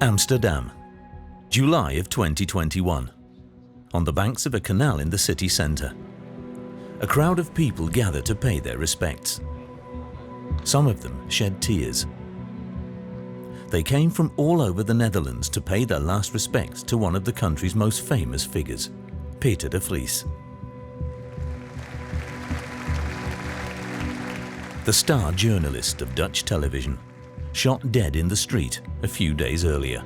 Amsterdam, July of 2021. On the banks of a canal in the city centre, a crowd of people gather to pay their respects. Some of them shed tears. They came from all over the Netherlands to pay their last respects to one of the country's most famous figures, Peter de Vries. The star journalist of Dutch television, shot dead in the street a few days earlier.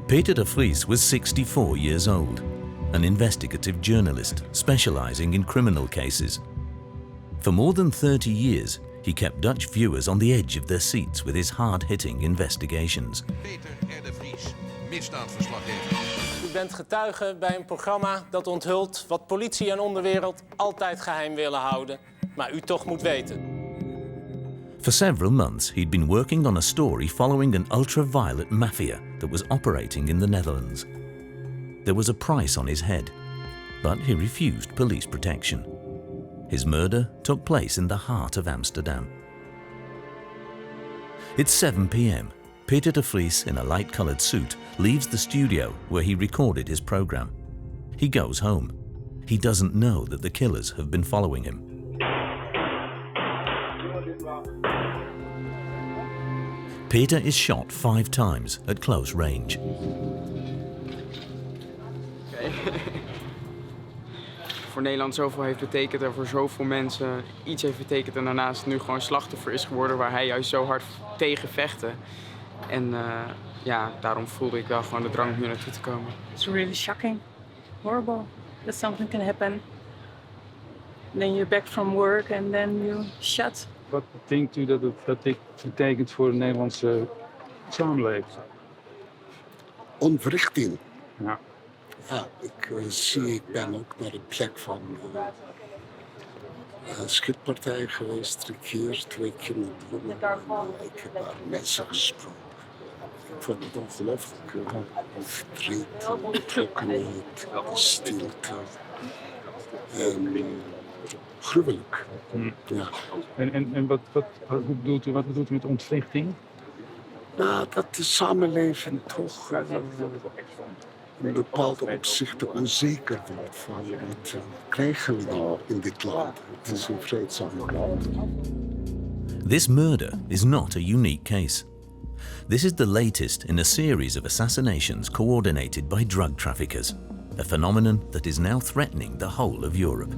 Peter de Vries was 64 years old, an investigative journalist specializing in criminal cases. For more than 30 years, he kept Dutch viewers on the edge of their seats with his hard-hitting investigations. Peter de Vries, misdaadverslaggever. U bent getuige bij een programma dat onthult wat politie en onderwereld altijd geheim willen houden, maar u toch moet weten. For several months, he'd been working on a story following an ultra-violent mafia that was operating in the Netherlands. There was a price on his head, but he refused police protection. His murder took place in the heart of Amsterdam. It's 7 p.m. Peter de Vries, in a light-coloured suit, leaves the studio where he recorded his program. He goes home. He doesn't know that the killers have been following him. Peter is shot 5 times at close range. Voor Nederland zoveel heeft betekend en voor zoveel mensen iets heeft betekend en daarnaast nu gewoon slachtoffer is geworden waar hij juist zo hard tegen vechtte. En ja, daarom voelde ik wel gewoon de drang om hier naartoe te komen. It's really shocking, horrible that something can happen. Then you're back from work and then you shot. Wat denkt u dat dit betekent voor de Nederlandse samenleving? Ontwrichting. Ja. Ja, ik ben ook naar de plek van schietpartij geweest, 3 keer, 2 keer met bomen. Ik heb daar mensen gesproken. Ik vond het ongelooflijk verdriet, betrokkenheid, stilte. Gruwelijk. Ja. En wat bedoelt u met ontwrichting? Nou, dat de samenleving toch in bepaalde opzichten onzeker wordt van wat krijgen we nou in dit land. Het is een vreedzaam land. This murder is not a unique case. This is the latest in a series of assassinations coordinated by drug traffickers, a phenomenon that is now threatening the whole of Europe.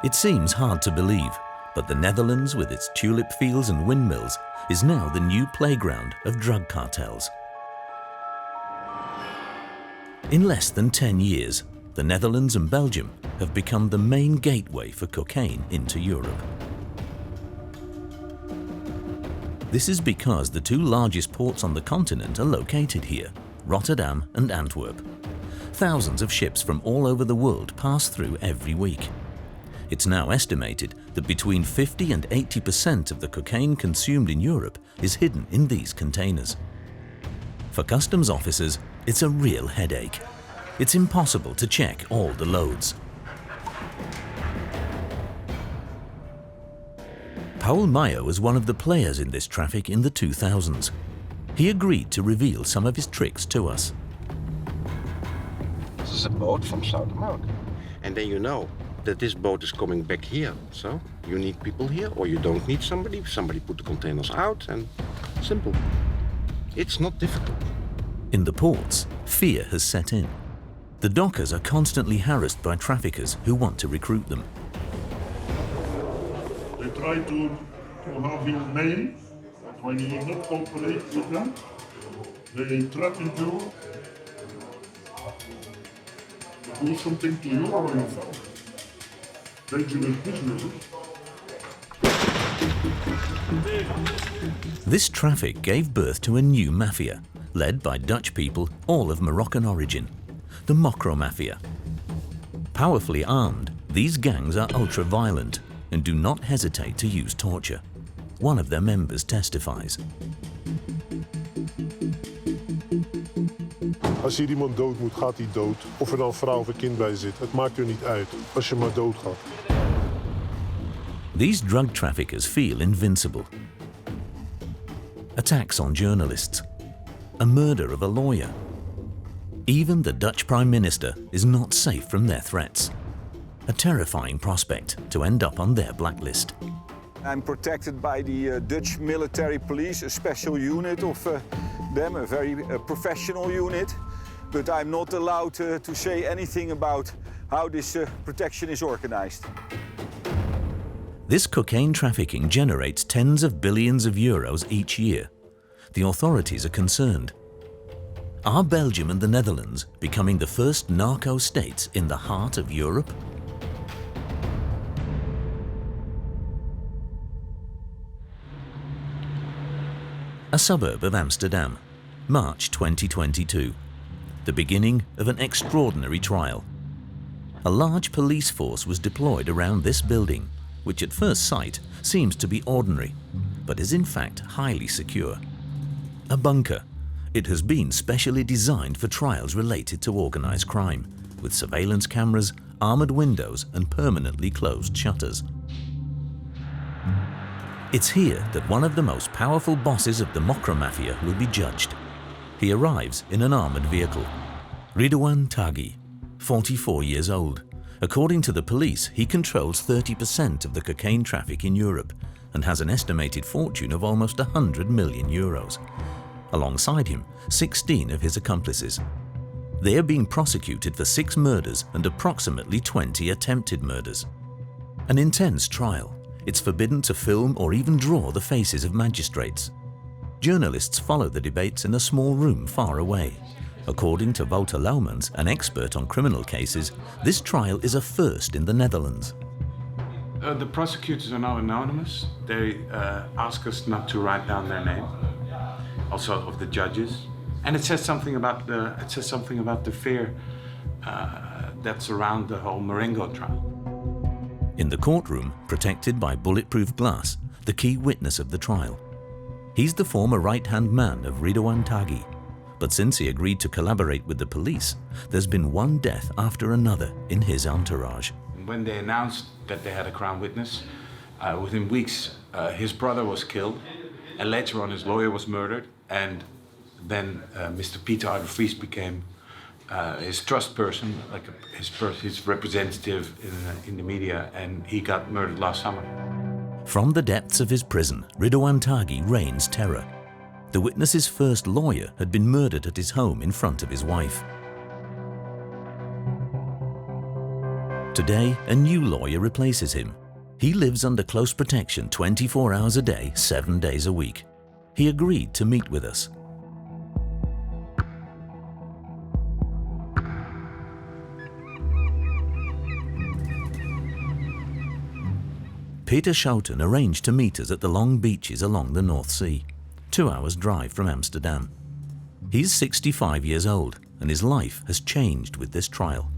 It seems hard to believe, but the Netherlands, with its tulip fields and windmills, is now the new playground of drug cartels. In less than 10 years, the Netherlands and Belgium have become the main gateway for cocaine into Europe. This is because the 2 largest ports on the continent are located here, Rotterdam and Antwerp. Thousands of ships from all over the world pass through every week. It's now estimated that between 50 and 80% of the cocaine consumed in Europe is hidden in these containers. For customs officers, it's a real headache. It's impossible to check all the loads. Paul Meyer was one of the players in this traffic in the 2000s. He agreed to reveal some of his tricks to us. This is a boat from South America. And then you know that this boat is coming back here. So you need people here or you don't need somebody. Somebody put the containers out and simple. It's not difficult. In the ports, fear has set in. The dockers are constantly harassed by traffickers who want to recruit them. They try to have his name, but when he not cooperate with them, they threaten you, do something to you or yourself. Dangerous business. This traffic gave birth to a new mafia, led by Dutch people all of Moroccan origin, the Mocro Mafia. Powerfully armed, these gangs are ultra-violent and do not hesitate to use torture. One of their members testifies. Als hier iemand dood moet, gaat hij dood. Of er dan vrouw of een kind bij zit, het maakt er niet uit. Als je maar doodgaat. These drug traffickers feel invincible. Attacks on journalists, a murder of a lawyer. Even the Dutch Prime Minister is not safe from their threats. A terrifying prospect to end up on their blacklist. I'm protected by the Dutch military police, a special unit of them, a very professional unit. But I'm not allowed to say anything about how this protection is organized. This cocaine trafficking generates tens of billions of euros each year. The authorities are concerned. Are Belgium and the Netherlands becoming the first narco states in the heart of Europe? A suburb of Amsterdam, March 2022. The beginning of an extraordinary trial. A large police force was deployed around this building, which at first sight seems to be ordinary, but is in fact highly secure. A bunker. It has been specially designed for trials related to organized crime, with surveillance cameras, armored windows and permanently closed shutters. It's here that one of the most powerful bosses of the Mocro Mafia will be judged. He arrives in an armored vehicle. Ridouan Taghi, 44 years old. According to the police, he controls 30% of the cocaine traffic in Europe and has an estimated fortune of almost 100 million euros. Alongside him, 16 of his accomplices. They are being prosecuted for 6 murders and approximately 20 attempted murders. An intense trial. It's forbidden to film or even draw the faces of magistrates. Journalists follow the debates in a small room far away. According to Wouter Laumans, an expert on criminal cases, this trial is a first in the Netherlands. The prosecutors are now anonymous. They ask us not to write down their name, also of the judges, and it says something about the fear that's around the whole Marengo trial. In the courtroom, protected by bulletproof glass, the key witness of the trial. He's the former right-hand man of Ridouan Taghi. But since he agreed to collaborate with the police, there's been one death after another in his entourage. When they announced that they had a crown witness, within weeks his brother was killed, and later on his lawyer was murdered, and then Mr. Peter R. de Vries became his trust person, like his representative in the media, and he got murdered last summer. From the depths of his prison, Ridouan Taghi rains terror. The witness's first lawyer had been murdered at his home in front of his wife. Today, a new lawyer replaces him. He lives under close protection 24 hours a day, 7 days a week. He agreed to meet with us. Peter Schouten arranged to meet us at the long beaches along the North Sea, 2 hours drive from Amsterdam. He's 65 years old and his life has changed with this trial.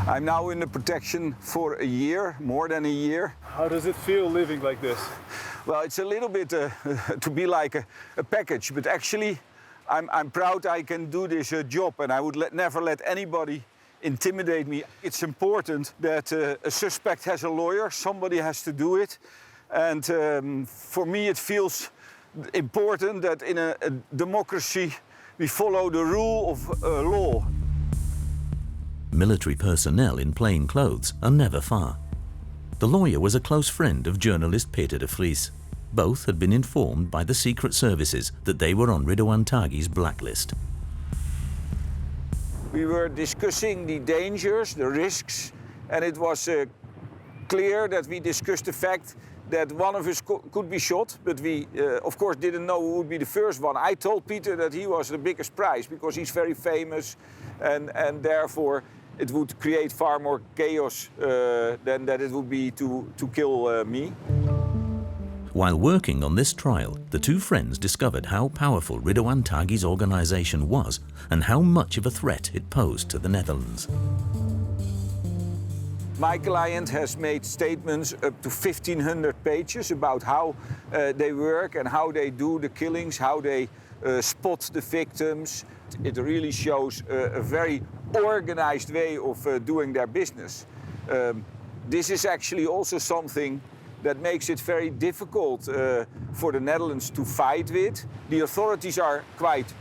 I'm now in the protection for a year, more than a year. How does it feel living like this? Well, it's a little bit to be like a package, but actually I'm proud I can do this job, and I would never let anybody intimidate me. It's important that a suspect has a lawyer, somebody has to do it. And for me it feels important that in a democracy we follow the rule of law. Military personnel in plain clothes are never far. The lawyer was a close friend of journalist Peter de Vries. Both had been informed by the secret services that they were on Ridouan Taghi's blacklist. We were discussing the dangers, the risks, and it was clear that we discussed the fact that one of us could be shot, but we, of course, didn't know who would be the first one. I told Peter that he was the biggest prize because he's very famous, and therefore it would create far more chaos than that it would be to kill me. While working on this trial, the two friends discovered how powerful Ridouan Taghi's organization was and how much of a threat it posed to the Netherlands. My client has made statements up to 1,500 pages about how they work and how they do the killings, how they spot the victims. It really shows a very organized way of doing their business. This is actually also something that makes it very difficult for the Netherlands to fight with. The authorities are quite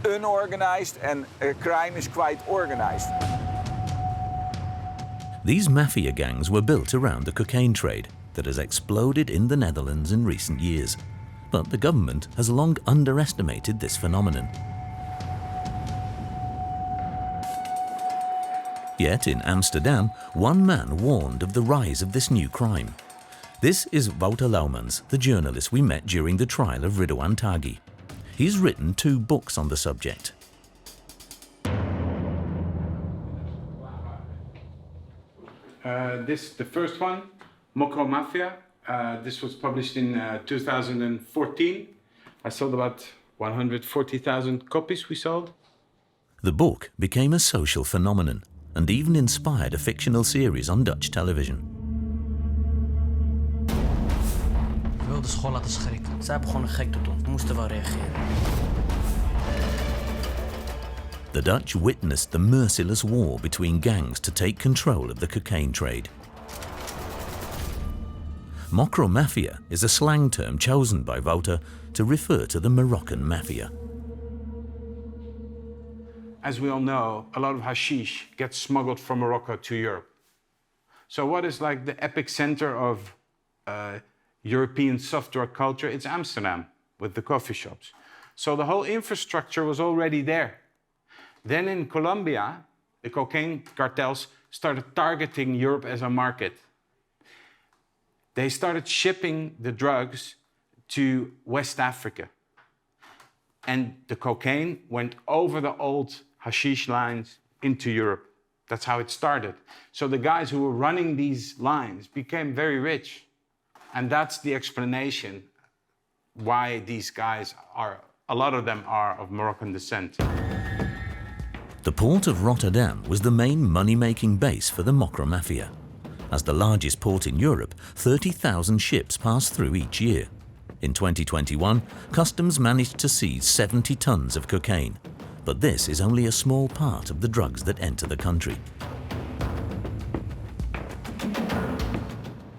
unorganized and crime is quite organized. These mafia gangs were built around the cocaine trade that has exploded in the Netherlands in recent years. But the government has long underestimated this phenomenon. Yet in Amsterdam, one man warned of the rise of this new crime. This is Wouter Laumans, the journalist we met during the trial of Ridouan Taghi. He's written 2 books on the subject. The first one, Mocro Mafia. This was published in 2014. I sold about 140,000 copies we sold. The book became a social phenomenon and even inspired a fictional series on Dutch television. We wilden de school laten schrikken. Zij begonnen gek te doen. We moesten wel reageren. The Dutch witnessed the merciless war between gangs to take control of the cocaine trade. Mocro Mafia is a slang term chosen by Wouter to refer to the Moroccan mafia. As we all know, a lot of hashish gets smuggled from Morocco to Europe. So what is like the epicenter of European soft drug culture? It's Amsterdam with the coffee shops. So the whole infrastructure was already there. Then in Colombia, the cocaine cartels started targeting Europe as a market. They started shipping the drugs to West Africa. And the cocaine went over the old hashish lines into Europe. That's how it started. So the guys who were running these lines became very rich. And that's the explanation why these guys are, a lot of them are of Moroccan descent. The port of Rotterdam was the main money-making base for the Mocro Mafia. As the largest port in Europe, 30,000 ships pass through each year. In 2021, customs managed to seize 70 tons of cocaine. But this is only a small part of the drugs that enter the country.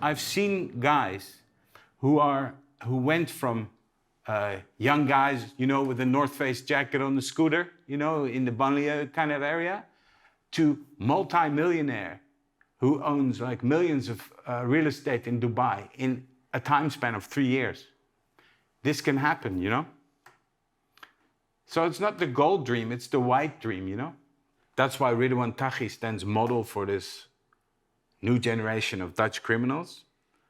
I've seen guys who went from young guys, you know, with a North Face jacket on the scooter, you know, in the banlieue kind of area, to multi-millionaire who owns like millions of real estate in Dubai in a time span of 3 years. This can happen, you know? So it's not the gold dream, it's the white dream, you know? That's why Ridouan Taghi stands model for this new generation of Dutch criminals.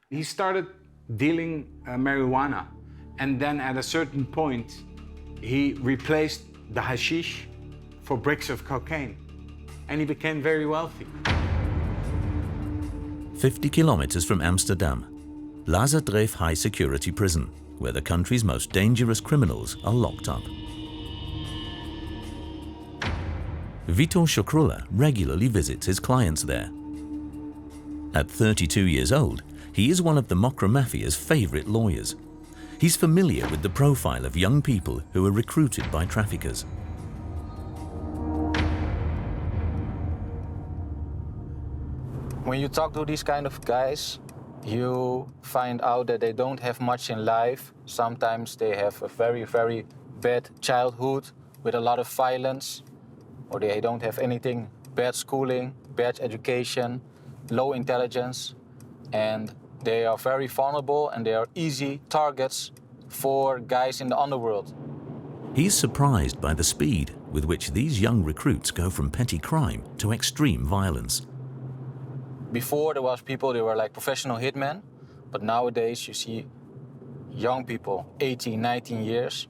He started dealing marijuana, and then at a certain point, he replaced the hashish for bricks of cocaine, and he became very wealthy. 50 kilometers from Amsterdam, Lazardreef High Security Prison, where the country's most dangerous criminals are locked up. Vito Shokrula regularly visits his clients there. At 32 years old, he is one of the Mocro Mafia's favorite lawyers. He's familiar with the profile of young people who are recruited by traffickers. When you talk to these kind of guys, you find out that they don't have much in life. Sometimes they have a very, very bad childhood with a lot of violence, or they don't have anything, bad schooling, bad education, low intelligence, and they are very vulnerable and they are easy targets for guys in the underworld. He's surprised by the speed with which these young recruits go from petty crime to extreme violence. Before there was people, they were like professional hitmen, but nowadays you see young people, 18, 19 years,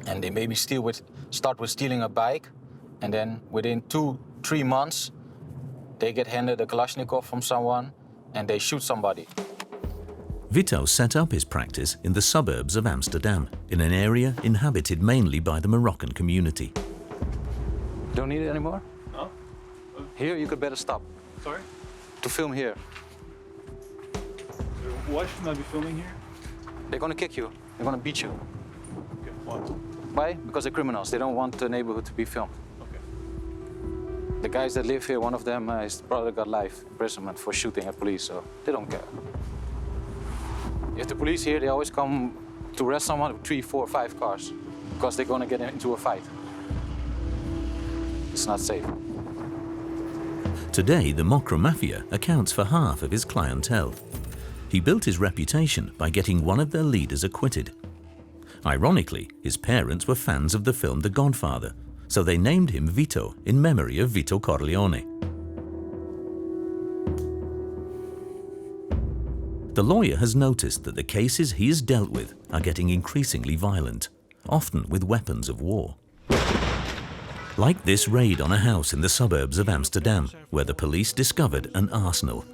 and they maybe start with stealing a bike, and then within 2-3 months, they get handed a Kalashnikov from someone and they shoot somebody. Vito set up his practice in the suburbs of Amsterdam, in an area inhabited mainly by the Moroccan community. Don't need it anymore? No. Here, you could better stop. Sorry? To film here. Why should I be filming here? They're gonna kick you. They're gonna beat you. Okay, why? Why? Because they're criminals. They don't want the neighborhood to be filmed. Okay. The guys that live here, one of them, his brother got life imprisonment for shooting at police, so they don't care. If the police here, they always come to arrest someone with 3, 4, 5 cars because they're gonna get into a fight. It's not safe. Today, the Mocro Mafia accounts for half of his clientele. He built his reputation by getting one of their leaders acquitted. Ironically, his parents were fans of the film The Godfather, so they named him Vito in memory of Vito Corleone. The lawyer has noticed that the cases he has dealt with are getting increasingly violent, often with weapons of war. Like this raid on a house in the suburbs of Amsterdam, where the police discovered an arsenal.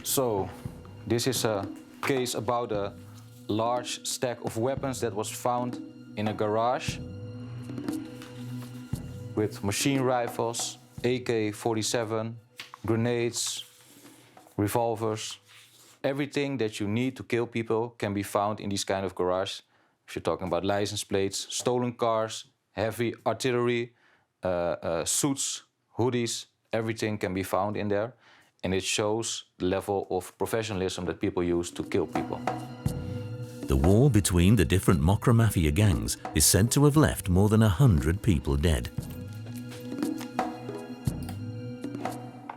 So, this is a case about a large stack of weapons that was found in a garage with machine rifles, AK-47, grenades, revolvers. Everything that you need to kill people can be found in these kind of garage. If you're talking about license plates, stolen cars, heavy artillery, suits, hoodies, everything can be found in there. And it shows the level of professionalism that people use to kill people. The war between the different Mocro Mafia gangs is said to have left more than 100 people dead.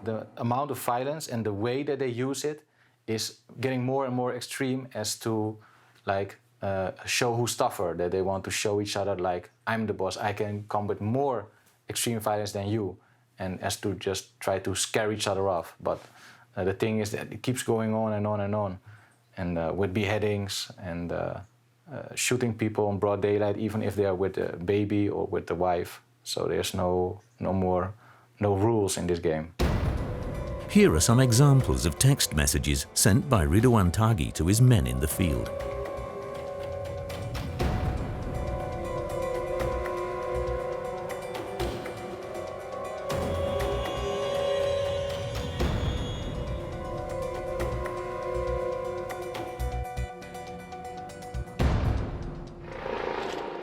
The amount of violence and the way that they use it is getting more and more extreme as to show who's tougher, that they want to show each other like, I'm the boss, I can come with more extreme violence than you, and as to just try to scare each other off. But the thing is that it keeps going on and on and on, and with beheadings and shooting people in broad daylight, even if they are with a baby or with the wife. So there's no rules in this game. Here are some examples of text messages sent by Ridouan Taghi to his men in the field.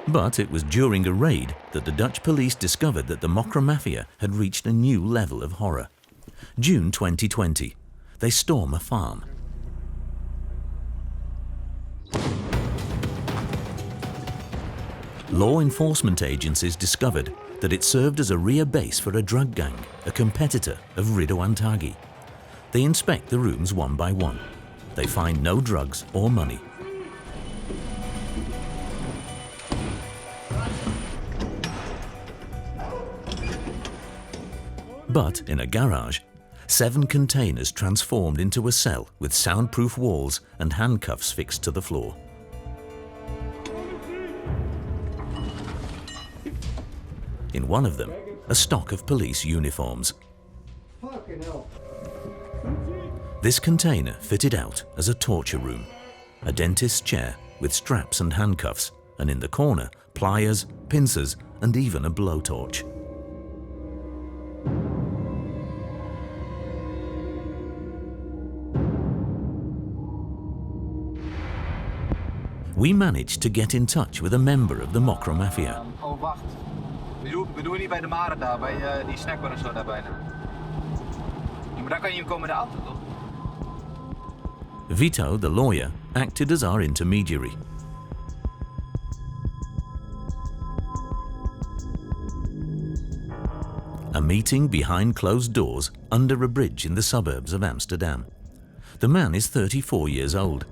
But it was during a raid that the Dutch police discovered that the Mocro Mafia had reached a new level of horror. June 2020, they storm a farm. Law enforcement agencies discovered that it served as a rear base for a drug gang, a competitor of Ridouan Taghi. They inspect the rooms one by one. They find no drugs or money. But in a garage, 7 containers transformed into a cell with soundproof walls and handcuffs fixed to the floor. In one of them, a stock of police uniforms. This container fitted out as a torture room, a dentist's chair with straps and handcuffs, and in the corner, pliers, pincers, and even a blowtorch. We managed to get in touch with a member of the Mocro Mafia. Oh, wacht. We doen niet bij de Maren daar, bij die snackbar en zo daar bijna. Ja, maar daar kan je komen met de auto, toch? Vito, the lawyer, acted as our intermediary. A meeting behind closed doors under a bridge in the suburbs of Amsterdam. The man is 34 years old.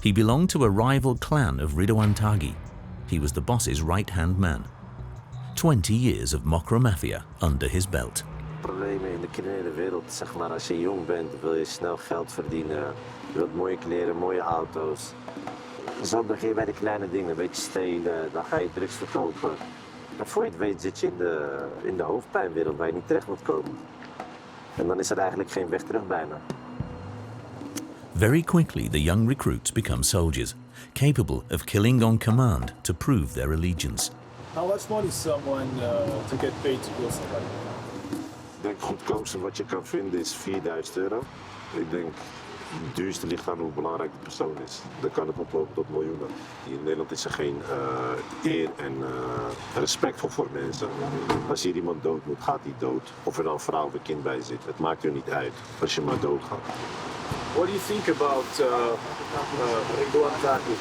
He belonged to a rival clan of Ridouan Taghi. He was the boss's right-hand man. 20 years of Mocro Mafia under his belt. Problemen in de criminele wereld, zeg maar, als je jong bent, wil je snel geld verdienen. Je wilt mooie kleren, mooie auto's. Zo begin je bij de kleine dingen, een beetje stelen, dan ga je drugs verkopen. En voor je het weet zit je in de hoofdpijnwereld waar je niet terecht wilt komen. En dan is er eigenlijk geen weg terug bijna. Very quickly, the young recruits become soldiers, capable of killing on command to prove their allegiance. How much money is someone to get paid to kill somebody? Ik denk het goedkoopste wat je kan vinden is €4.000. Ik denk Het duurste ligt aan hoe belangrijk de persoon is. Dan kan het oplopen tot miljoenen. In Nederland is er geen eer en respect voor mensen. Als hier iemand dood moet, gaat hij dood. Of er dan een vrouw of een kind bij zit. Het maakt er niet uit als je maar doodgaat. What do you think about Ridwan Taghi?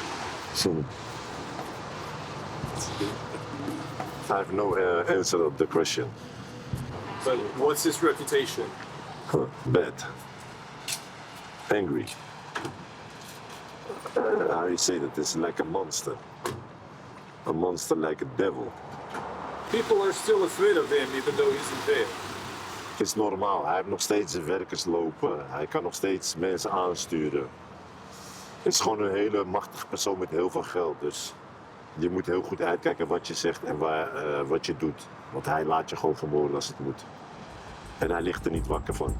I have no answer of the question. But what's his reputation? Bad. Angry. How you say that? It's like a monster. A monster like a devil. People are still afraid of him even though he's in jail. Het is normaal. Hij heeft nog steeds zijn werkers lopen. Hij kan nog steeds mensen aansturen. Het is gewoon een hele machtige persoon met heel veel geld. Dus je moet heel goed uitkijken wat je zegt en wat je doet. Want hij laat je gewoon vermoorden als het moet. En hij ligt er niet wakker van.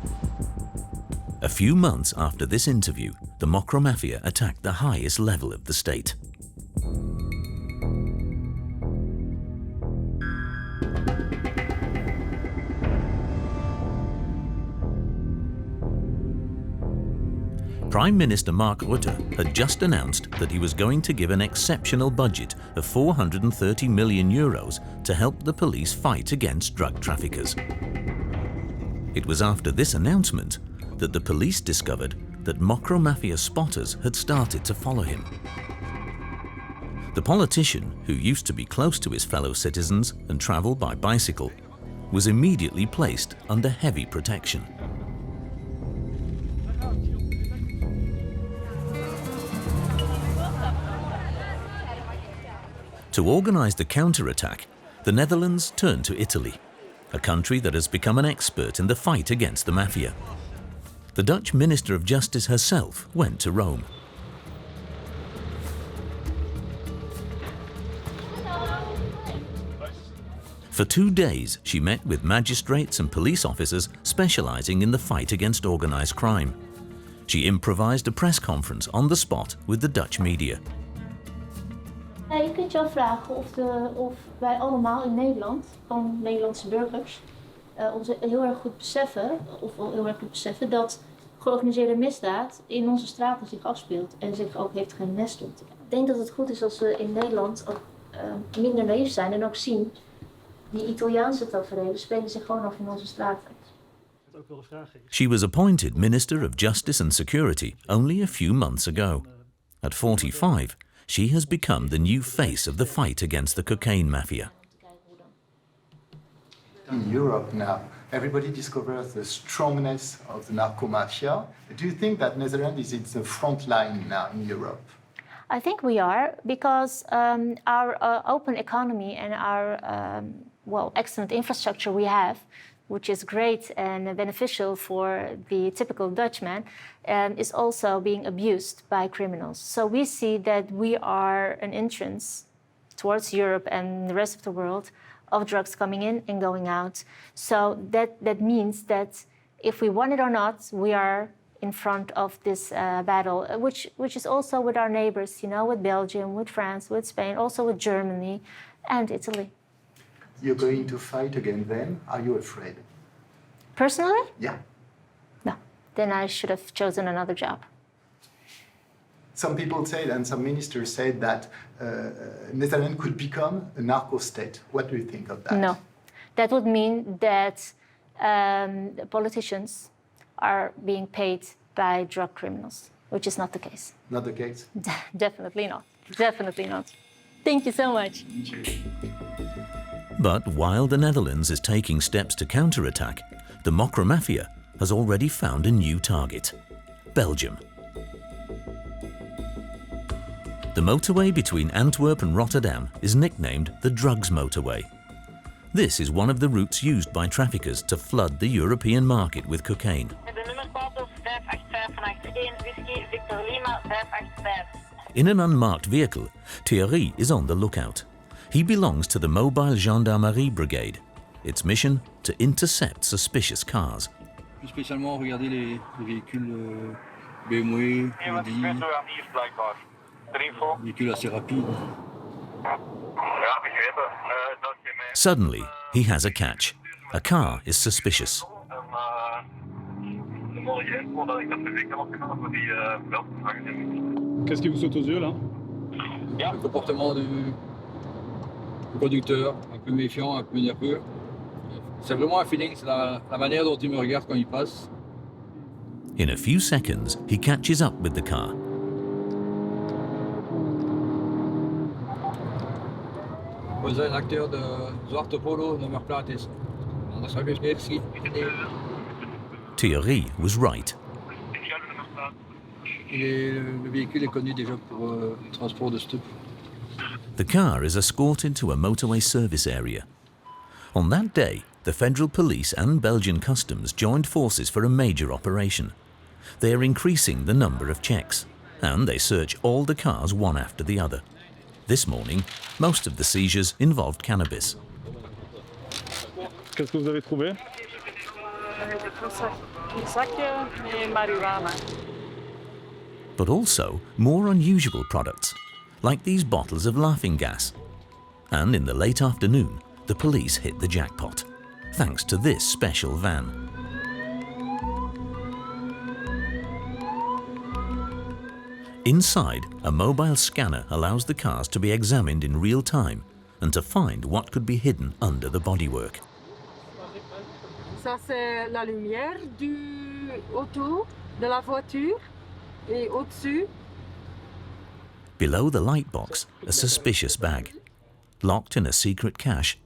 A few months after this interview, the Mocro Mafia attacked the highest level of the state. Prime Minister Mark Rutte had just announced that he was going to give an exceptional budget of €430 million to help the police fight against drug traffickers. It was after this announcement that the police discovered that Mocro Mafia spotters had started to follow him. The politician, who used to be close to his fellow citizens and travel by bicycle, was immediately placed under heavy protection. To organize the counterattack, the Netherlands turned to Italy, a country that has become an expert in the fight against the mafia. The Dutch Minister of Justice herself went to Rome. For 2 days, she met with magistrates and police officers specializing in the fight against organized crime. She improvised a press conference on the spot with the Dutch media. Je kunt je afvragen of wij allemaal in Nederland, van Nederlandse burgers, ons heel erg goed beseffen dat georganiseerde misdaad in onze straten zich afspeelt en zich ook heeft genesteld. Ik denk dat het goed is als we in Nederland ook minder naïef zijn en ook zien, die Italiaanse taferelen spelen zich gewoon af in onze straten. She was appointed Minister of Justice and Security only a few months ago. At 45, she has become the new face of the fight against the cocaine mafia. In Europe now, everybody discovers the strongness of the narco mafia. Do you think that Netherlands is in the front line now in Europe? I think we are, because our open economy and our excellent infrastructure we have, which is great and beneficial for the typical Dutchman, is also being abused by criminals. So we see that we are an entrance towards Europe and the rest of the world of drugs coming in and going out. So that means that if we want it or not, we are in front of this battle, which is also with our neighbors, with Belgium, with France, with Spain, also with Germany and Italy. You're going to fight against them. Are you afraid? Personally? Yeah. No. Then I should have chosen another job. Some people said, and some ministers said, that Netherlands could become a narco state. What do you think of that? No. That would mean that politicians are being paid by drug criminals, which is not the case. Not the case? Definitely not. Definitely not. Thank you so much. But while the Netherlands is taking steps to counterattack, the Mocro Mafia has already found a new target: Belgium. The motorway between Antwerp and Rotterdam is nicknamed the Drugs Motorway. This is one of the routes used by traffickers to flood the European market with cocaine. In an unmarked vehicle, Thierry is on the lookout. He belongs to the Mobile Gendarmerie Brigade. Its mission, to intercept suspicious cars. Plus spécialement regarder les véhicules BMW, Audi, véhicules assez rapides. Suddenly, he has a catch. A car is suspicious. Qu'est-ce qui vous saute aux yeux là? Le comportement du conducteur, un peu méfiant, un peu nerveux. C'est vraiment un feeling, c'est la manière dont il me regarde quand il passe. In a few seconds, he catches up with the car. Vous êtes un acteur de Zwarte Polo, nummerplaat is. Anders zou ik het niet zien. Thierry was right. Le véhicule est connu déjà pour le transport de stupes. The car is escorted to a motorway service area. On that day, the Federal Police and Belgian Customs joined forces for a major operation. They are increasing the number of checks, and they search all the cars one after the other. This morning, most of the seizures involved cannabis. Qu'est-ce que vous avez trouvé? But also more unusual products, like these bottles of laughing gas. And in the late afternoon, the police hit the jackpot, thanks to this special van. Inside, a mobile scanner allows the cars to be examined in real time and to find what could be hidden under the bodywork. Ça, c'est la lumière autour de la voiture et au-dessus. Below the light box, a suspicious bag, locked in a secret cache,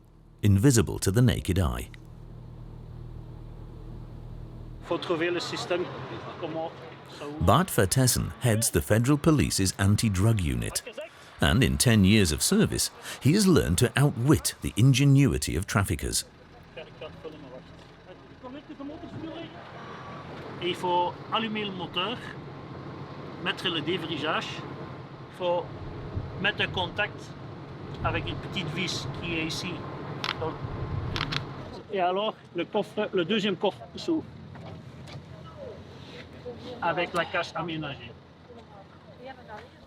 invisible to the naked eye. Bart Vertessen heads the Federal Police's anti-drug unit, and in 10 years of service, he has learned to outwit the ingenuity of traffickers. Il faut allumer le moteur, mettre le déverrouillage, il faut mettre un contact avec une petite vis qui est ici. Et alors, le deuxième coffre s'ouvre avec la cache aménagée.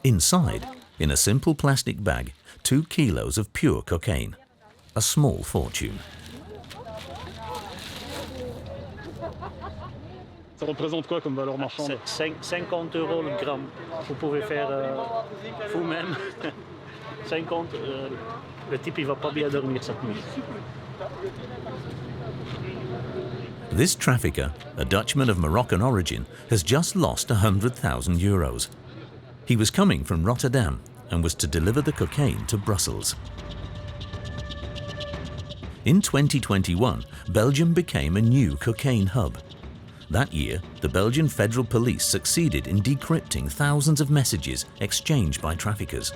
Inside, in a simple plastic bag, 2 kilos of pure cocaine, a small fortune. Ça représente quoi comme valeur marchande? 50 € le gramme. Vous pouvez faire vous-même. 50, le type il va pas bien dormir cette nuit. This trafficker, a Dutchman of Moroccan origin, has just lost €100,000. He was coming from Rotterdam and was to deliver the cocaine to Brussels. In 2021, Belgium became a new cocaine hub. That year, the Belgian Federal Police succeeded in decrypting thousands of messages exchanged by traffickers.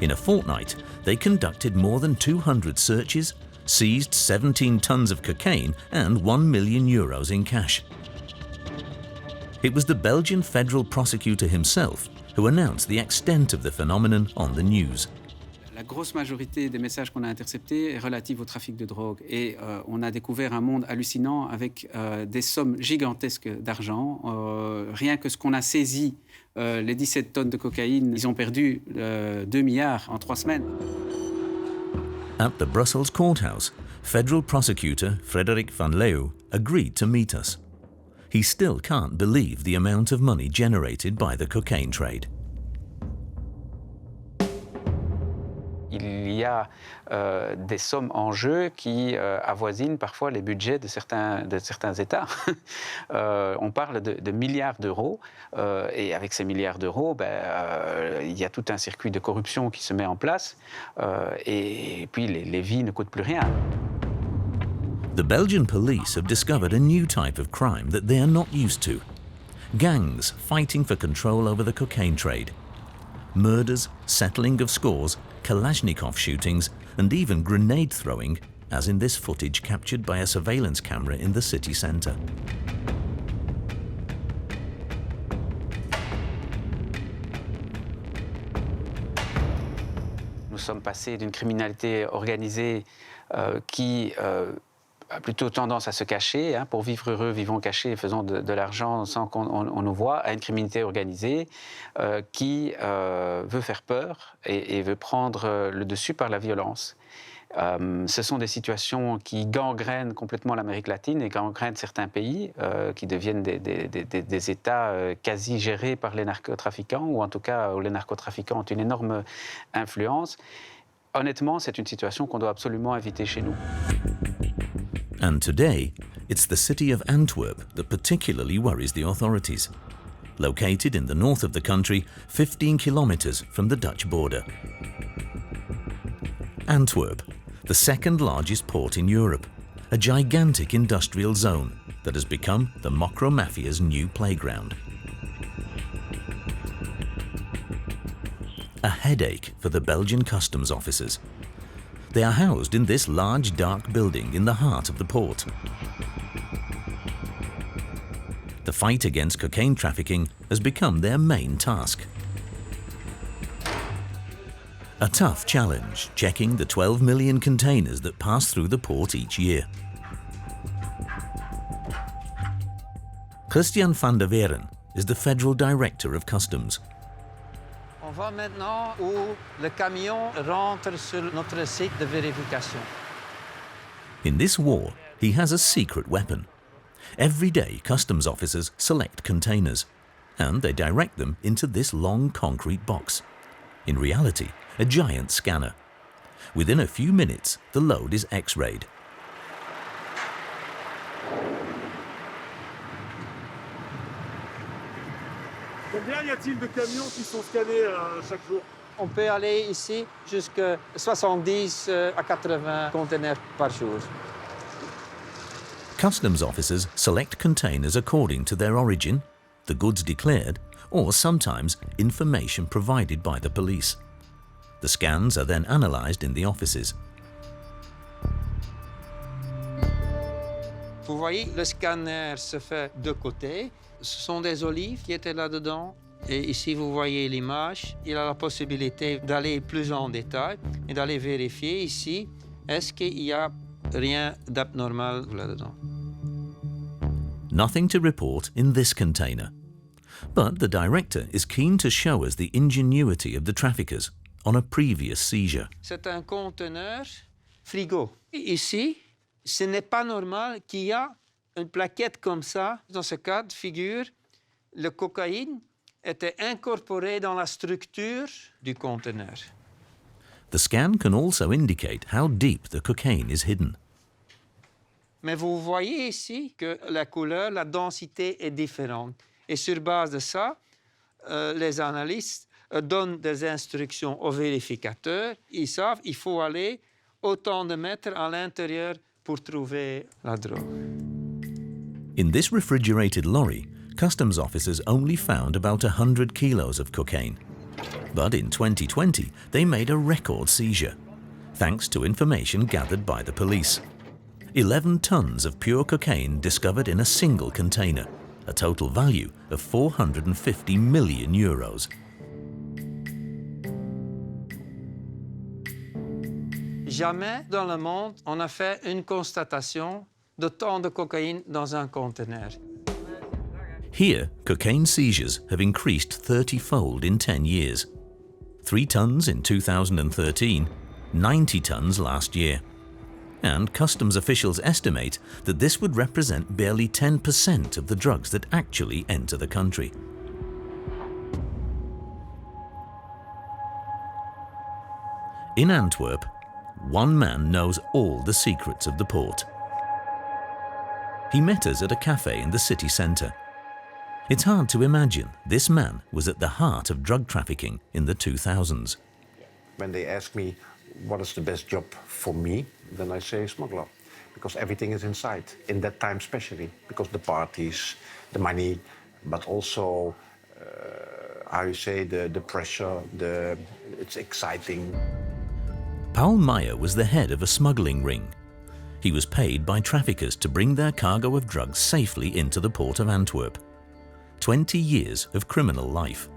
In a fortnight, they conducted more than 200 searches, seized 17 tons of cocaine and €1 million in cash. It was the Belgian federal prosecutor himself who announced the extent of the phenomenon on the news. La grosse majorité des messages qu'on a interceptés est relative au trafic de drogue. Et on a découvert un monde hallucinant avec des sommes gigantesques d'argent. Rien que ce qu'on a saisi, les 17 tonnes de cocaïne, ils ont perdu 2 milliards en 3 semaines. At the Brussels courthouse, federal prosecutor Frederik van Leeuw agreed to meet us. He still can't believe the amount of money generated by the cocaine trade. Il y a des sommes en jeu qui avoisinent parfois les budgets de certains États. On parle de milliards d'euros et avec ces milliards d'euros, il y a tout un circuit de corruption qui se met en place et puis les vies ne coûtent plus rien. The Belgian police have discovered a new type of crime that they are not used to. Gangs fighting for control over the cocaine trade. Murders, settling of scores, Kalashnikov shootings, and even grenade throwing, as in this footage captured by a surveillance camera in the city centre. Nous sommes passés d'une criminalité organisée qui a plutôt tendance à se cacher, pour vivre heureux, vivons cachés, faisons de l'argent sans qu'on nous voit, à une criminalité organisée qui veut faire peur et veut prendre le dessus par la violence. Ce sont des situations qui gangrènent complètement l'Amérique latine et gangrènent certains pays, qui deviennent des États quasi gérés par les narcotrafiquants, ou en tout cas où les narcotrafiquants ont une énorme influence. Honnêtement, c'est une situation qu'on doit absolument éviter chez nous. And today, it's the city of Antwerp that particularly worries the authorities. Located in the north of the country, 15 kilometers from the Dutch border. Antwerp, the second largest port in Europe, a gigantic industrial zone that has become the Mocro Mafia's new playground. A headache for the Belgian customs officers. They are housed in this large dark building in the heart of the port. The fight against cocaine trafficking has become their main task. A tough challenge, checking the 12 million containers that pass through the port each year. Christian van der Weeren is the Federal Director of Customs. On va maintenant où le camion rentre sur notre site de vérification. In this war, he has a secret weapon. Every day, customs officers select containers, and they direct them into this long concrete box. In reality, a giant scanner. Within a few minutes, the load is X-rayed. Combien y a-t-il de camions qui sont scannés chaque jour? On peut aller ici jusqu'à 70 à 80 conteneurs par jour. Customs officers select containers according to their origin, the goods declared, or sometimes information provided by the police. The scans are then analysed in the offices. Vous voyez, le scanner se fait de côté. Ce sont des olives qui étaient là-dedans. Et ici, vous voyez l'image. Il a la possibilité d'aller plus en détail et d'aller vérifier ici, est-ce qu'il y a rien d'abnormal là-dedans. Nothing to report in this container. But the director is keen to show us the ingenuity of the traffickers on a previous seizure. C'est un conteneur frigo. Ici, ce n'est pas normal qu'il y ait une plaquette comme ça. Dans ce cas de figure, le cocaïne était incorporé dans la structure du conteneur. The scan can also indicate how deep the cocaine is hidden. Mais vous voyez ici que la couleur, la densité est différente. Et sur base de ça, les analystes donnent des instructions aux vérificateurs. Ils savent qu'il faut aller autant de mètres à l'intérieur pour trouver la drogue. In this refrigerated lorry, customs officers only found about 100 kilos of cocaine. But in 2020, they made a record seizure, thanks to information gathered by the police. 11 tons of pure cocaine discovered in a single container, a total value of 450 million euros. Jamais dans le monde, on a fait une constatation de tant de cocaïne dans un conteneur. Here, cocaine seizures have increased 30-fold in 10 years. 3 tons in 2013, 90 tons last year. And customs officials estimate that this would represent barely 10% of the drugs that actually enter the country. In Antwerp, one man knows all the secrets of the port. He met us at a cafe in the city centre. It's hard to imagine this man was at the heart of drug trafficking in the 2000s. When they ask me what is the best job for me, then I say smuggler, because everything is inside, in that time especially, because the parties, the money, but also, how you say, the pressure, it's exciting. Paul Meyer was the head of a smuggling ring. He was paid by traffickers to bring their cargo of drugs safely into the port of Antwerp. 20 years of criminal life.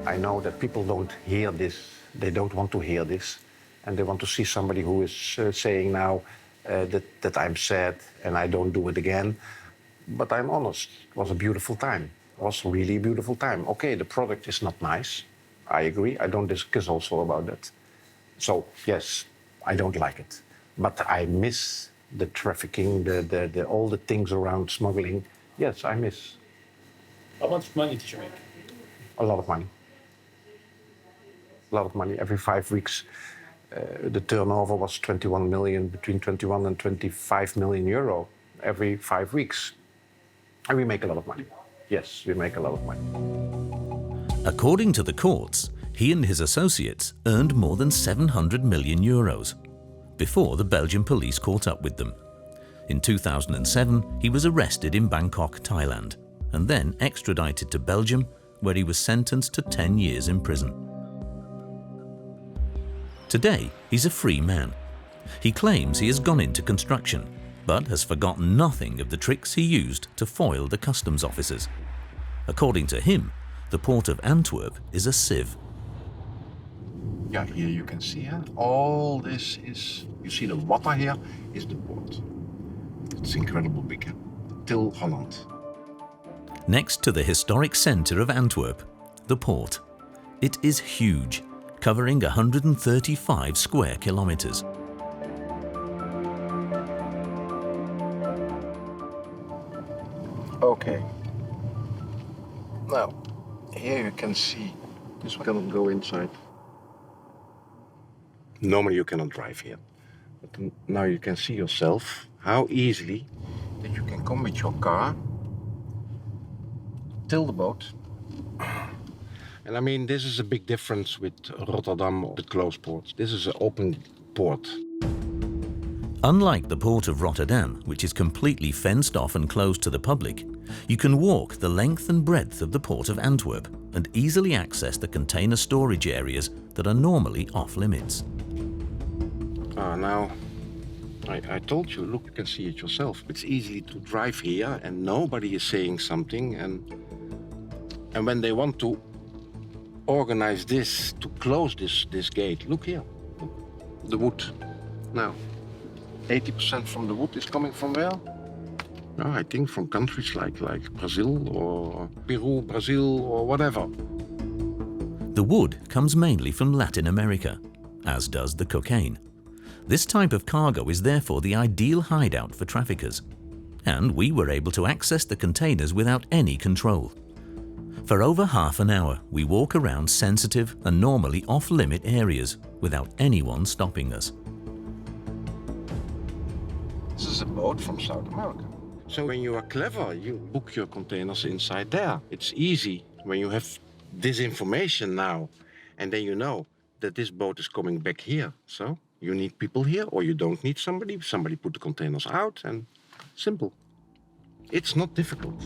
I know that people don't hear this, they don't want to hear this, and they want to see somebody who is saying now that I'm sad and I don't do it again. But I'm honest, it was a beautiful time. It was really a beautiful time. Okay, the product is not nice, I agree, I don't discuss also about that. So yes, I don't like it, but I miss the trafficking, all the things around smuggling. Yes, I miss. How much money did you make? A lot of money. A lot of money. Every 5 weeks, the turnover was 21 million, between 21 and 25 million euro every 5 weeks. And we make a lot of money. Yes, we make a lot of money. According to the courts, he and his associates earned more than 700 million euros before the Belgian police caught up with them. In 2007, he was arrested in Bangkok, Thailand, and then extradited to Belgium, where he was sentenced to 10 years in prison. Today, he's a free man. He claims he has gone into construction, but has forgotten nothing of the tricks he used to foil the customs officers. According to him, the port of Antwerp is a sieve. Yeah, here you can see, all this is, you see the water here is the port. It's incredible big, till Holland. Next to the historic centre of Antwerp, the port. It is huge, covering 135 square kilometres. Okay. Now, here you can see, this one cannot go inside. Normally you cannot drive here. But now you can see yourself how easily that you can come with your car till the boat. And I mean, this is a big difference with Rotterdam, the closed ports. This is an open port. Unlike the port of Rotterdam, which is completely fenced off and closed to the public, you can walk the length and breadth of the port of Antwerp and easily access the container storage areas that are normally off limits. Now, I told you, look, you can see it yourself. It's easy to drive here and nobody is saying something. And when they want to organize this, to close this gate, look here, the wood. Now, 80% from the wood is coming from where? No, I think from countries like Brazil or Peru, Brazil or whatever. The wood comes mainly from Latin America, as does the cocaine. This type of cargo is therefore the ideal hideout for traffickers. And we were able to access the containers without any control. For over half an hour, we walk around sensitive and normally off-limit areas without anyone stopping us. This is a boat from South America. So when you are clever, you book your containers inside there. It's easy when you have this information now, and then you know that this boat is coming back here. So you need people here, or you don't need somebody. Somebody put the containers out, and simple. It's not difficult.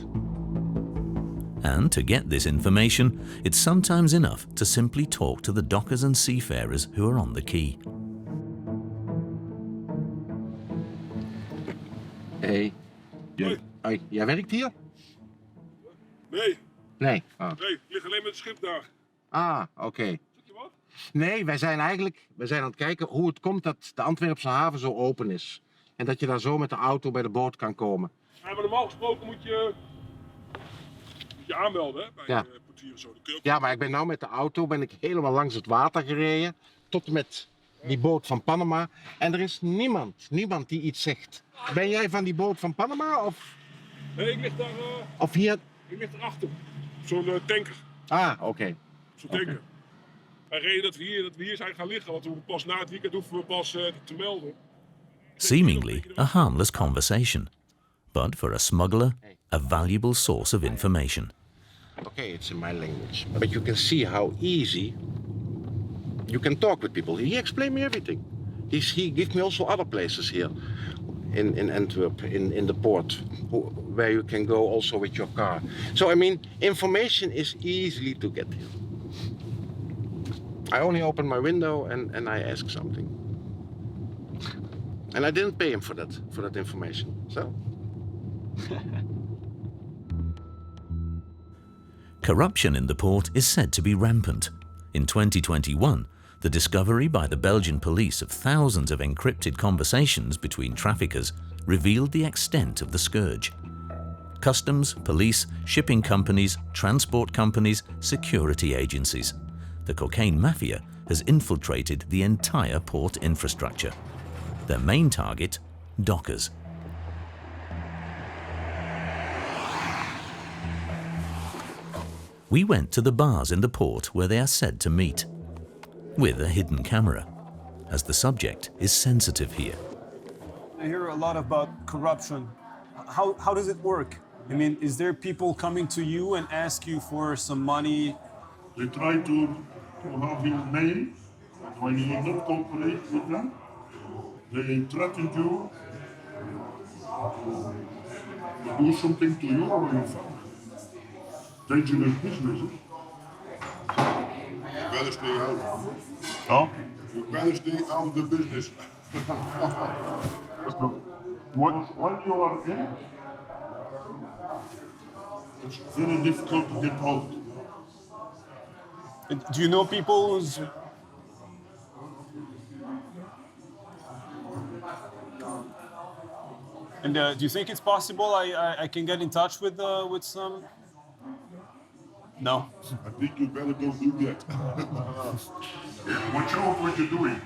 And to get this information, it's sometimes enough to simply talk to the dockers and seafarers who are on the quay. Hey. Hoi, jij werkt hier? Nee. Nee. Oh. Nee, ik lig alleen met het schip daar. Oké. Nee, wij zijn aan het kijken hoe het komt dat de Antwerpse haven zo open is. En dat je daar zo met de auto bij de boot kan komen. Ja, maar normaal gesproken moet je aanmelden, hè, bij de portier of zo. Ja, maar ik ben nou met de auto helemaal langs het water gereden. Tot met die boot van Panama. En er is niemand die iets zegt. Ben jij van die boot van Panama of? Nee, ik lig daar. Of hier? Ik lig erachter. Zo'n tanker. Oké. Zo'n tanker. Wij reden dat we hier zijn gaan liggen, want we pas na het weekend hoeven we pas te melden. Seemingly a harmless conversation, but for a smuggler, a valuable source of information. Okay, it's in my language. But you can see how easy you can talk with people. He explained me everything. He gave me also other places here in Antwerp, in the port, where you can go also with your car. So, I mean, information is easily to get here. I only open my window and I ask something. And I didn't pay him for that information, so. Corruption in the port is said to be rampant. In 2021, the discovery by the Belgian police of thousands of encrypted conversations between traffickers revealed the extent of the scourge. Customs, police, shipping companies, transport companies, security agencies. The cocaine mafia has infiltrated the entire port infrastructure. Their main target, dockers. We went to the bars in the port where they are said to meet, with a hidden camera, as the subject is sensitive here. I hear a lot about corruption. How does it work? I mean, is there people coming to you and ask you for some money? They try to have your name, but when you not cooperate with them, they threaten you to do something to you or your family. Dangerous business. You better stay out. Huh? You better stay out of the business. When you are in, it's very difficult to get out. Do you know people who's... And do you think it's possible I can get in touch with some? No. I think you better don't do that. Watch out what you're doing.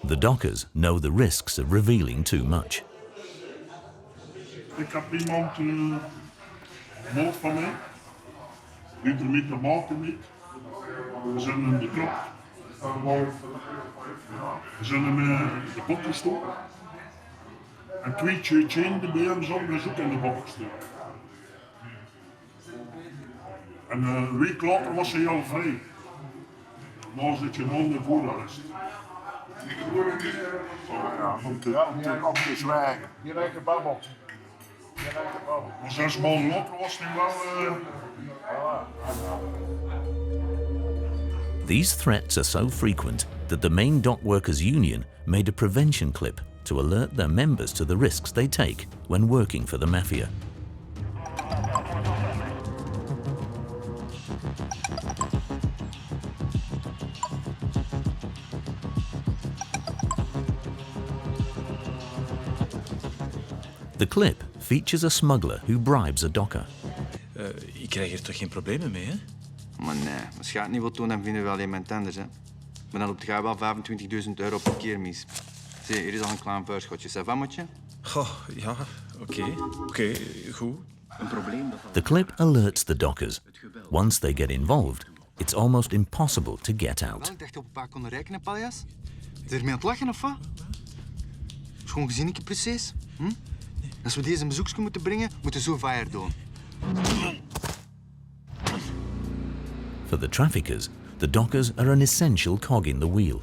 The dockers know the risks of revealing too much. Ik heb iemand moord van mij. Niet met de maten niet. We zijn hem betrapt. We zijn hem de bok gestoken. En 2 chain de BM zonder zoek in de bok gestoken. En een week later was hij al vrij. Normaal zit je maanden voorarrest. Om te zwijgen. Je lijkt een babbel. Maar 6 maanden later was hij wel... These threats are so frequent that the main dock workers union made a prevention clip to alert their members to the risks they take when working for the mafia. The clip features a smuggler who bribes a docker. Ik krijg er toch geen problemen mee, hè? Maar nee, als je het niet wilt doen, dan vinden we wel iemand anders, hè. Maar dan loopt je wel 25.000 euro per keer mis. Zie, hier is al een klein voorschotje. Ça va, motje? Goh, ja, oké, goed. Een probleem dat... The clip alerts the dockers. Once they get involved, it's almost impossible to get out. Ik dacht op een paar konden rekenen, paljas. Is er mee aan het lachen, of wat? Schoon gezinnetje precies. Hm? Als we deze een bezoekje moeten brengen, moeten we zo fire doen. For the traffickers, the dockers are an essential cog in the wheel.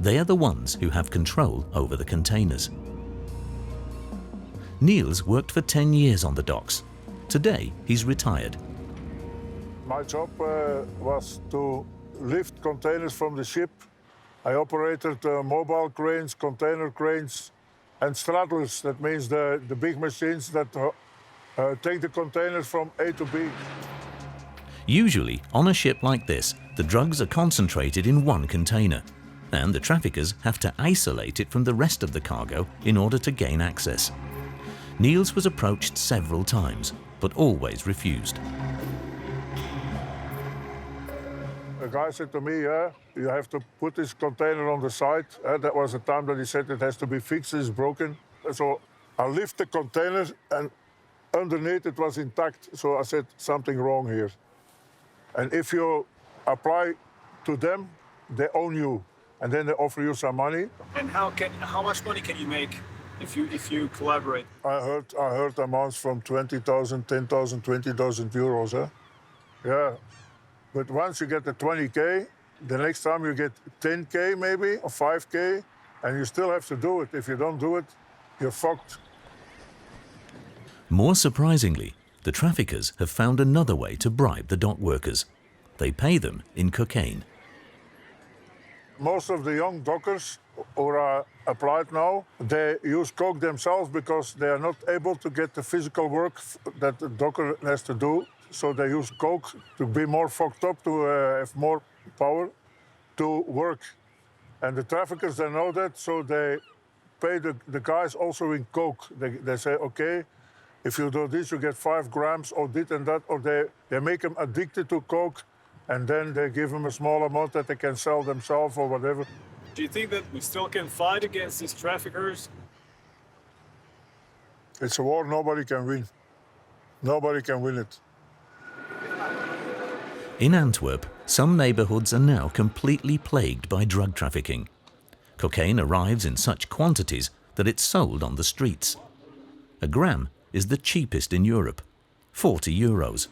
They are the ones who have control over the containers. Niels worked for 10 years on the docks. Today, he's retired. My job was to lift containers from the ship. I operated mobile cranes, container cranes, and straddlers. That means the big machines that take the containers from A to B. Usually, on a ship like this, the drugs are concentrated in one container, and the traffickers have to isolate it from the rest of the cargo in order to gain access. Niels was approached several times, but always refused. A guy said to me, you have to put this container on the side. That was the time that he said it has to be fixed, it's broken. So I lift the container and underneath it was intact. So I said, something wrong here. And if you apply to them, they own you. And then they offer you some money. And how much money can you make if you collaborate? I heard amounts from 20,000, 10,000, 20,000 euros. Yeah. But once you get the 20K, the next time you get 10K maybe, or 5K, and you still have to do it. If you don't do it, you're fucked. More surprisingly, the traffickers have found another way to bribe the dock workers. They pay them in cocaine. Most of the young dockers who are applied now, they use coke themselves because they are not able to get the physical work that the docker has to do. So they use coke to be more fucked up, to have more power to work. And the traffickers, they know that, so they pay the guys also in coke. They say, okay, if you do this, you get 5 grams or this and that, or they make them addicted to coke and then they give them a small amount that they can sell themselves or whatever. Do you think that we still can fight against these traffickers? It's a war nobody can win. Nobody can win it. In Antwerp, some neighbourhoods are now completely plagued by drug trafficking. Cocaine arrives in such quantities that it's sold on the streets. A gram is the cheapest in Europe, €40,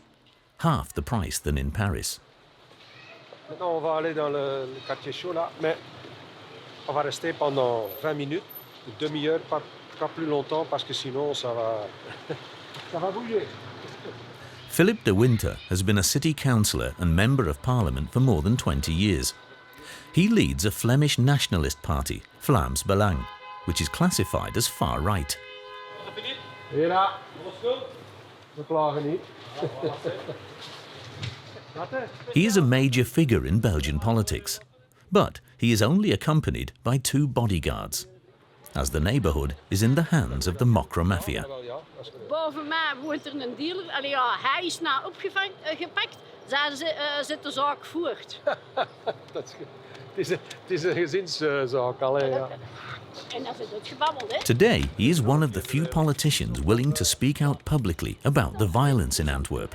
half the price than in Paris. Maintenant, on va aller dans le quartier chaud là, mais on va rester pendant 20 minutes, une demi-heure, pas plus longtemps, parce que sinon ça va bouger. Philip de Winter has been a city councillor and member of parliament for more than 20 years. He leads a Flemish nationalist party, Vlaams Belang, which is classified as far right. Ja, we klagen niet. He is a major figure in Belgian politics, but he is only accompanied by 2 bodyguards, as the neighbourhood is in the hands of the Mocro Mafia. Boven mij woont er een dealer. Allee, ja, hij is nou opgepakt. Zij zit de zaak voort. Het is een gezinszaak. Allee, ja. En dan zit het gebabbeld, hè? Today, he is one of the few politicians willing to speak out publicly about the violence in Antwerp.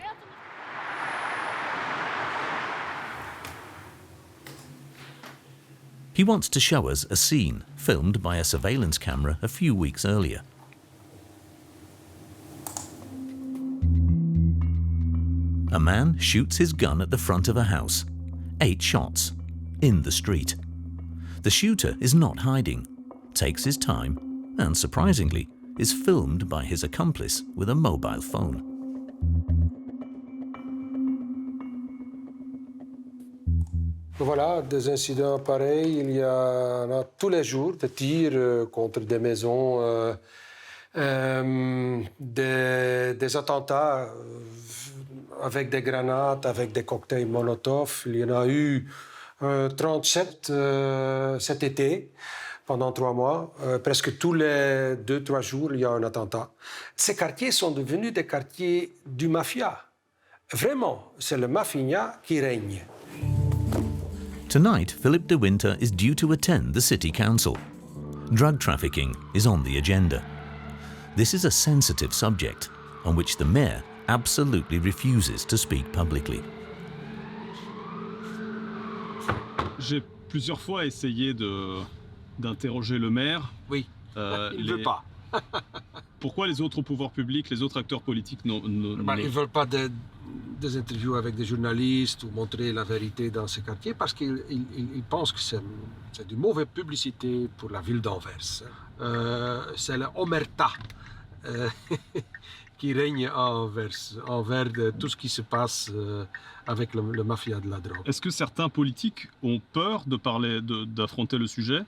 He wants to show us a scene filmed by a surveillance camera a few weeks earlier. A man shoots his gun at the front of a house. 8 shots. In the street. The shooter is not hiding, takes his time, and surprisingly, is filmed by his accomplice with a mobile phone. Voilà, des incidents pareils, il y en a tous les jours, des tirs contre des maisons, des attentats avec des grenades, avec des cocktails Molotov. Il y en a eu 37 cet été, pendant 3 mois. Presque tous les 2-3 jours, il y a un attentat. Ces quartiers sont devenus des quartiers du mafia. Vraiment, c'est le mafia qui règne. Tonight, Philip de Winter is due to attend the city council. Drug trafficking is on the agenda. This is a sensitive subject on which the mayor absolutely refuses to speak publicly. J'ai plusieurs fois essayé d'interroger le maire. Oui, il ne veut pas. Pourquoi les autres pouvoirs publics, les autres acteurs politiques Ils ne veulent pas des interviews avec des journalistes ou montrer la vérité dans ces quartiers parce qu'ils pensent que c'est une mauvaise publicité pour la ville d'Anvers. C'est l'omerta qui règne à Anvers, envers tout ce qui se passe avec le mafia de la drogue. Est-ce que certains politiques ont peur d'affronter le sujet?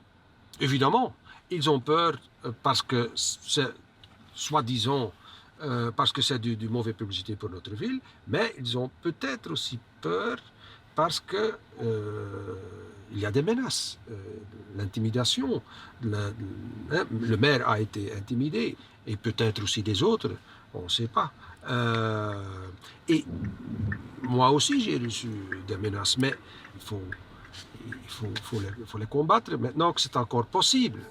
Évidemment, ils ont peur parce que c'est, soi-disant, parce que c'est du mauvais publicité pour notre ville, mais ils ont peut-être aussi peur parce que il y a des menaces, l'intimidation. Le maire a été intimidé et peut-être aussi des autres, on ne sait pas. Et moi aussi j'ai reçu des menaces, mais il faut les combattre maintenant que c'est encore possible.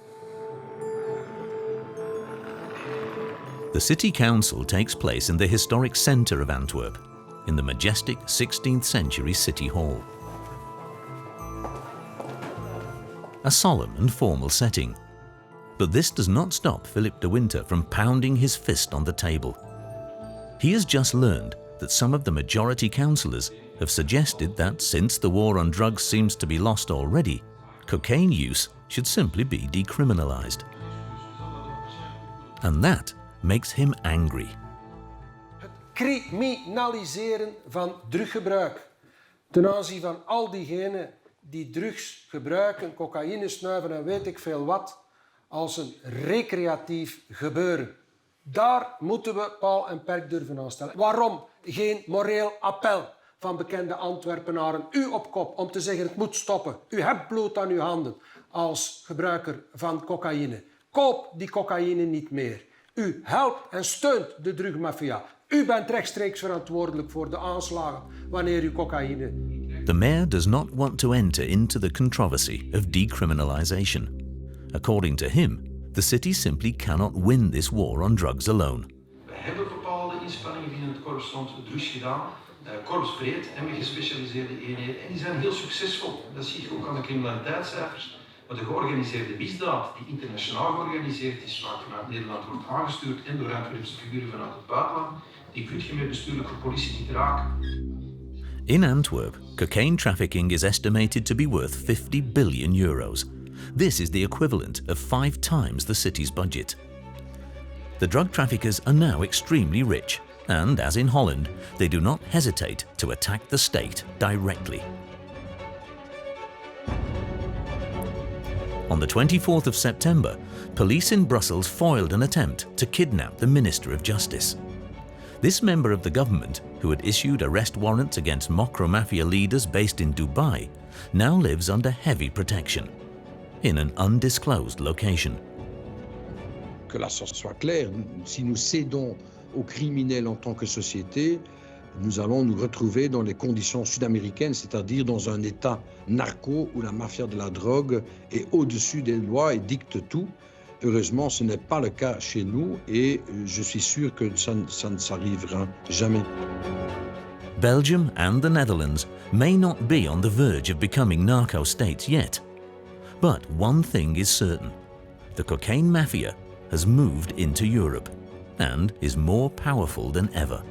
The city council takes place in the historic centre of Antwerp, in the majestic 16th century city hall. A solemn and formal setting. But this does not stop Philip de Winter from pounding his fist on the table. He has just learned that some of the majority councillors have suggested that since the war on drugs seems to be lost already, cocaine use should simply be decriminalised. And that makes him angry. Het criminaliseren van druggebruik ten aanzien van al diegenen die drugs gebruiken, cocaïne snuiven en weet ik veel wat, als een recreatief gebeuren. Daar moeten we paal en perk durven aanstellen. Waarom geen moreel appel van bekende Antwerpenaren, u op kop, om te zeggen het moet stoppen. U hebt bloed aan uw handen als gebruiker van cocaïne. Koop die cocaïne niet meer. U helpt en steunt de drugmafia. U bent rechtstreeks verantwoordelijk voor de aanslagen wanneer u cocaïne the mayor does not want to enter into the controversy of decriminalization. According to him, the city simply cannot win this war on drugs alone. We hebben bepaalde inspanningen binnen het korps rond drugs gedaan, korpsbreed en met gespecialiseerde eenheden. En die zijn heel succesvol. Dat zie je ook aan de criminaliteitscijfers. Maar de georganiseerde misdaad, die internationaal georganiseerd is, vaak vanuit Nederland wordt aangestuurd en door Antwerpse figuren vanuit het buitenland, die kun je met bestuurlijke politie niet raken. In Antwerp, cocaine trafficking is estimated to be worth 50 billion euros. This is the equivalent of 5 times the city's budget. The drug traffickers are now extremely rich, and as in Holland, they do not hesitate to attack the state directly. On the 24th of September, police in Brussels foiled an attempt to kidnap the Minister of Justice. This member of the government, who had issued arrest warrants against Mocro Mafia leaders based in Dubai, now lives under heavy protection, in an undisclosed location. Que la chose soit claire, si nous cédons aux criminels en tant que société, nous allons nous retrouver dans les conditions sud-américaines, c'est-à-dire dans un État narco où la mafia de la drogue est au-dessus des lois et dicte tout. Heureusement, ce n'est pas le cas chez nous et je suis sûr que ça ne s'arrivera jamais. Belgium and the Netherlands may not be on the verge of becoming narco states yet. But one thing is certain. The cocaine mafia has moved into Europe and is more powerful than ever.